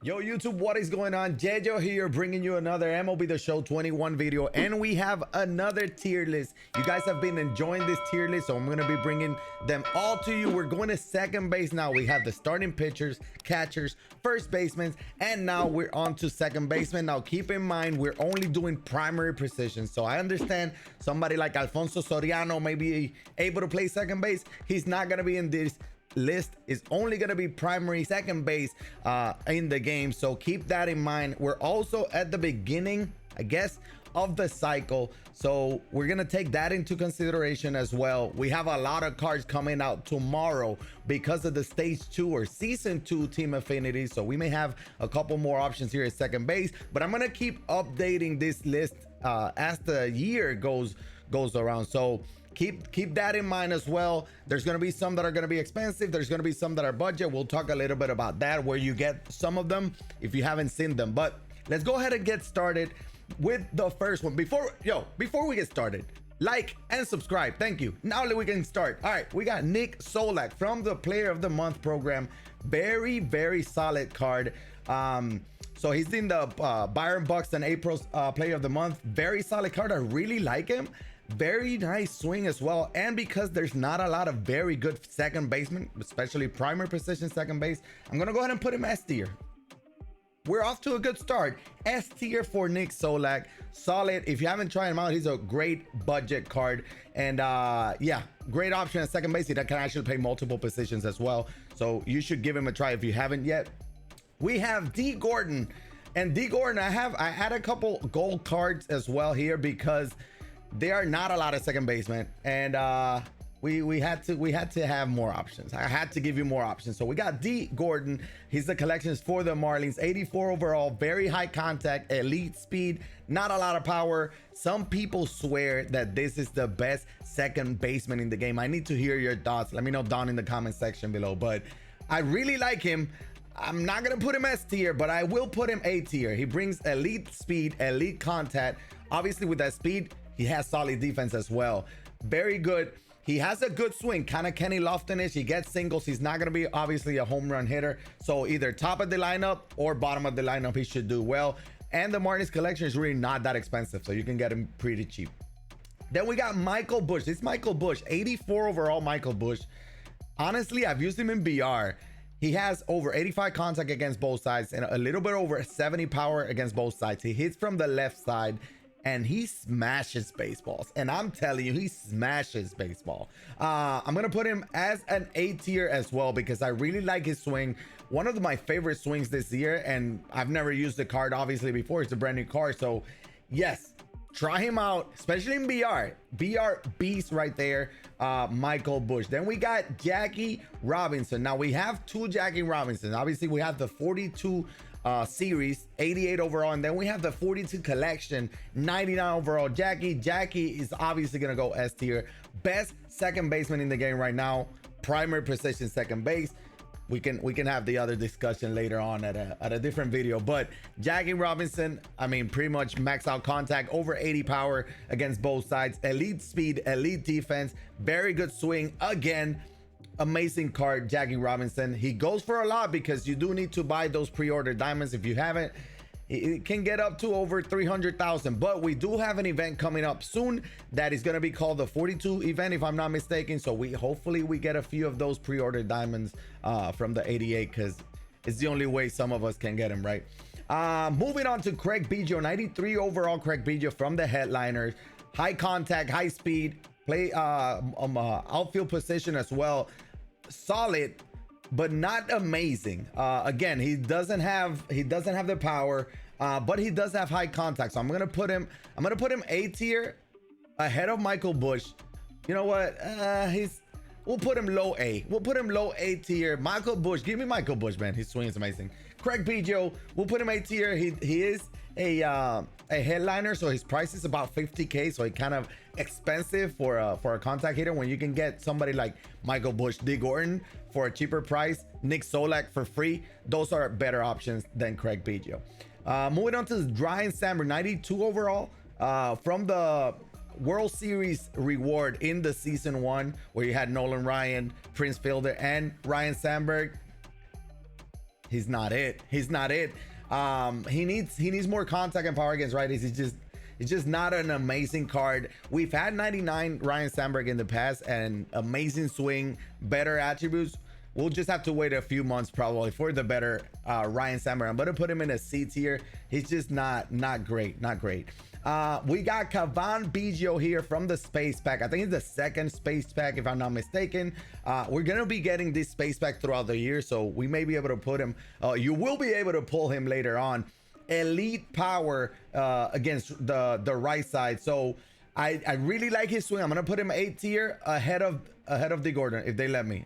Yo, YouTube, what is going on? YeYo here, bringing you another MLB The Show 21 video, and we have another tier list. You guys have been enjoying this tier list, so I'm going to be bringing them all to you. We're going to second base now. We have the starting pitchers, catchers, first basemen, and now we're on to second baseman. Now, keep in mind, we're only doing primary positions, so I understand somebody like Alfonso Soriano may be able to play second base. He's not going to be in this list. Is only going to be primary second base in the game, so keep that in mind. We're also at the beginning, I guess, of the cycle, so we're going to take that into consideration as well. We have a lot of cards coming out tomorrow because of the stage 2 or season 2 team affinity, so we may have a couple more options here at second base, but I'm going to keep updating this list as the year goes around, so keep that in mind as well. There's going to be some that are going to be expensive. There's going to be some that are budget. We'll talk a little bit about that, where you get some of them if you haven't seen them. But let's go ahead and get started with the first one. Before we get started, like and subscribe. Thank you. Now that we can start. All right, we got Nick Solak from the Player of the Month program. Very solid card. So he's in the Byron Buxton April's Player of the Month. Very solid card. I really like him. Very nice swing as well, and because there's not a lot of very good second basemen, especially primary position second base, I'm gonna go ahead and put him S tier. We're off to a good start. S tier for Nick Solak. Solid. If you haven't tried him out, he's a great budget card, and yeah, great option at second base. He can actually play multiple positions as well, so you should give him a try if you haven't yet. We have D Gordon, and D Gordon, I had a couple gold cards as well here because there are not a lot of second basemen, and we had to have more options. I had to give you more options, so we got D Gordon. He's the collections for the Marlins. 84 overall, very high contact, elite speed, not a lot of power. Some people swear that this is the best second baseman in the game. I need to hear your thoughts. Let me know down in the comment section below, but I really like him. I'm not gonna put him S tier, but I will put him A tier. He brings elite speed, elite contact. Obviously with that speed, he has solid defense as well. Very good. He has a good swing, kind of Kenny Lofton-ish. He gets singles. He's not going to be obviously a home run hitter. So either top of the lineup or bottom of the lineup, he should do well. And the Marlins collection is really not that expensive, so you can get him pretty cheap. Then we got Michael Busch. It's Michael Busch, 84 overall Michael Busch. Honestly, I've used him in BR. He has over 85 contact against both sides and a little bit over 70 power against both sides. He hits from the left side, and he smashes baseballs, and I'm telling you, he smashes baseball. I'm gonna put him as an A tier as well because I really like his swing. One of my favorite swings this year, and I've never used the card obviously before. It's a brand new card, so yes, try him out, especially in BR beast right there. Michael Busch. Then we got Jackie Robinson. Now we have two Jackie Robinsons. Obviously we have the 42 series, 88 overall, and then we have the 42 collection, 99 overall. Jackie is obviously gonna go S tier. Best second baseman in the game right now, primary position second base. We can have the other discussion later on at a different video, but Jackie Robinson, I mean, pretty much max out contact, over 80 power against both sides, elite speed, elite defense, very good swing. Again, amazing card, Jackie Robinson. He goes for a lot because you do need to buy those pre-order diamonds. If you haven't, it can get up to over 300,000, but we do have an event coming up soon that is going to be called the 42 event, if I'm not mistaken. So hopefully we get a few of those pre-order diamonds from the 88, because it's the only way some of us can get them, right? Moving on to Craig Biggio, 93 overall Craig Biggio from the Headliners. High contact, high speed, play outfield position as well. Solid, but not amazing. Again, he doesn't have the power, but he does have high contact, so I'm gonna put him A tier ahead of Michael Busch. You know what, we'll put him low A tier. Michael Busch, give me Michael Busch, man. His swing is amazing. Craig Biggio, we'll put him A tier. He is a headliner, so his price is about 50K, so he kind of expensive for a contact hitter when you can get somebody like Michael Busch, D Gordon for a cheaper price, Nick Solak for free. Those are better options than Craig Biggio. Moving on to Ryan Sandberg, 92 overall from the World Series reward in the season 1, where you had Nolan Ryan, Prince Fielder, and Ryan Sandberg. He's not it. He's not it. He needs more contact and power against righties. It's just not an amazing card. We've had 99 Ryan Sandberg in the past and amazing swing, better attributes. We'll just have to wait a few months probably for the better Ryan Sandberg. I'm gonna put him in a C tier. He's just not great, not great. We got Kavan Biggio here from the space pack. I think it's the second space pack if I'm not mistaken. We're gonna be getting this space pack throughout the year, so we may be able to put him, you will be able to pull him later on. Elite power against the right side. So I really like his swing. I'm gonna put him 8 tier ahead of D Gordon if they let me.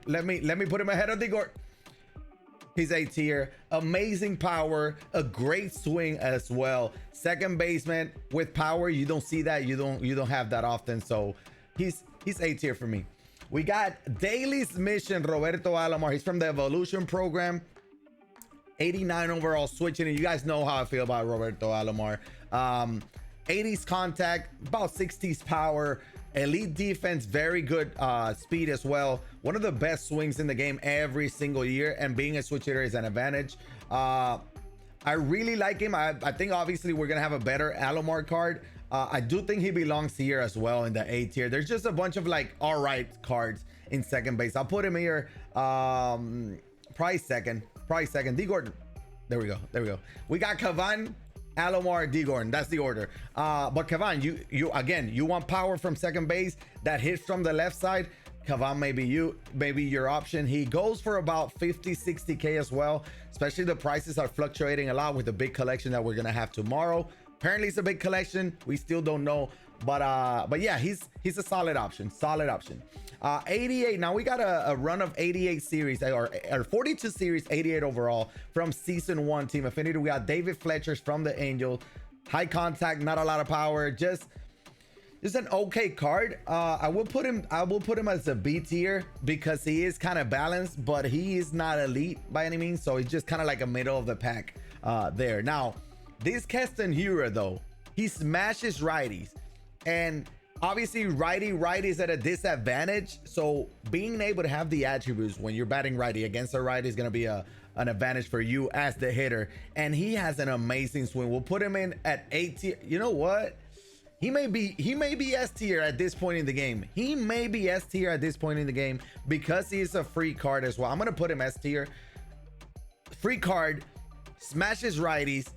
Let me put him ahead of D Gordon. He's 8 tier. Amazing power, a great swing as well. Second baseman with power. You don't see that. You don't have that often. So he's 8 tier for me. We got Daily's Mission, Roberto Alomar. He's from the Evolution program. 89 overall switching, and you guys know how I feel about Roberto Alomar. 80s contact, about 60s power, elite defense, very good speed as well. One of the best swings in the game every single year, and being a switch hitter is an advantage. I really like him. I think obviously we're gonna have a better Alomar card. I do think he belongs here as well in the A tier. There's just a bunch of like all right cards in second base. I'll put him here probably second. D Gordon. There we go. We got Kavan, Alomar, D Gordon. That's the order. But Kavan, you want power from second base that hits from the left side. Kavan may be your option. He goes for about 50-60k as well, especially the prices are fluctuating a lot with the big collection that we're gonna have tomorrow. Apparently it's a big collection, we still don't know, but yeah, he's a solid option. 88. Now we got a run of 88 series or 42 series, 88 overall from season 1 Team Affinity. We got David Fletcher's from the Angels. High contact, not a lot of power, just an okay card. I will put him as a B tier because he is kind of balanced, but he is not elite by any means, so he's just kind of like a middle of the pack there. Now this Keston Hiura though, he smashes righties, and obviously righty is at a disadvantage, so being able to have the attributes when you're batting righty against a righty is going to be an advantage for you as the hitter. And he has an amazing swing. We'll put him in at 8 tier. You know what, he may be S tier at this point in the game. Because he's a free card as well. I'm gonna put him S tier. Free card, smashes righties,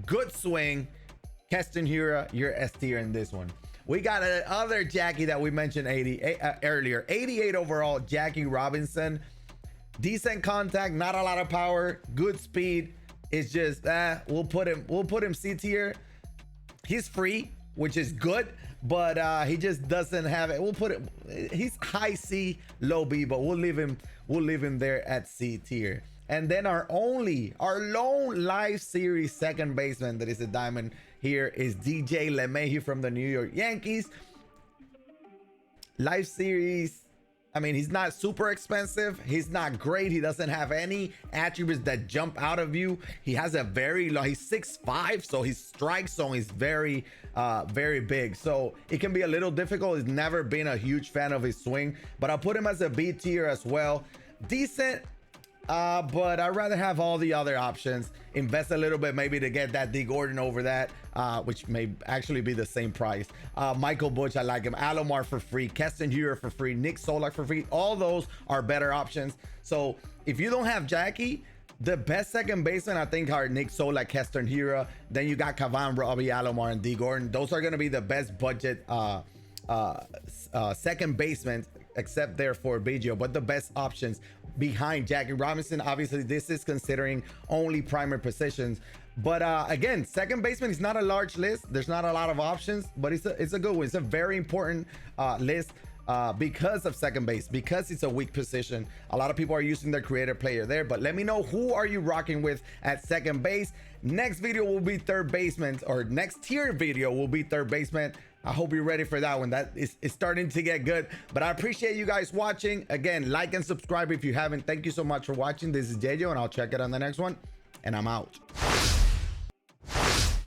good swing. Keston Hiura, you're S tier in this one. We got another Jackie that we mentioned earlier. 88 overall, Jackie Robinson. Decent contact, not a lot of power, good speed. It's just we'll put him C tier. He's free, which is good, but he just doesn't have it. We'll put it, he's high C, low B, but we'll leave him there at C tier. And then our lone live series second baseman that is a diamond here is DJ LeMahieu from the New York Yankees. Live series, I mean, he's not super expensive. He's not great. He doesn't have any attributes that jump out of you. He has a very low, he's 6'5", so his strike zone is very big. So it can be a little difficult. He's never been a huge fan of his swing, but I'll put him as a B tier as well. Decent, but I'd rather have all the other options. Invest a little bit maybe to get that D Gordon over that, which may actually be the same price. Michael Butch, I like him. Alomar for free, Keston Hiura for free, Nick Solak for free. All those are better options. So if you don't have Jackie, the best second baseman I think are Nick Solak, Keston Hiura. Then you got Kavan, Robbie Alomar, and D Gordon. Those are going to be the best budget second baseman, except there for Biggio, but the best options behind Jackie Robinson. Obviously this is considering only primary positions, but again, second baseman is not a large list. There's not a lot of options, but it's a good one. It's a very important list because of second base, because it's a weak position. A lot of people are using their creative player there, but let me know who are you rocking with at second base. Next video will be third baseman, or next tier video will be third baseman. I hope you're ready for that one. That is starting to get good, but I appreciate you guys watching. Again, like and subscribe if you haven't. Thank you so much for watching. This is YeYo, and I'll check it on the next one, and I'm out.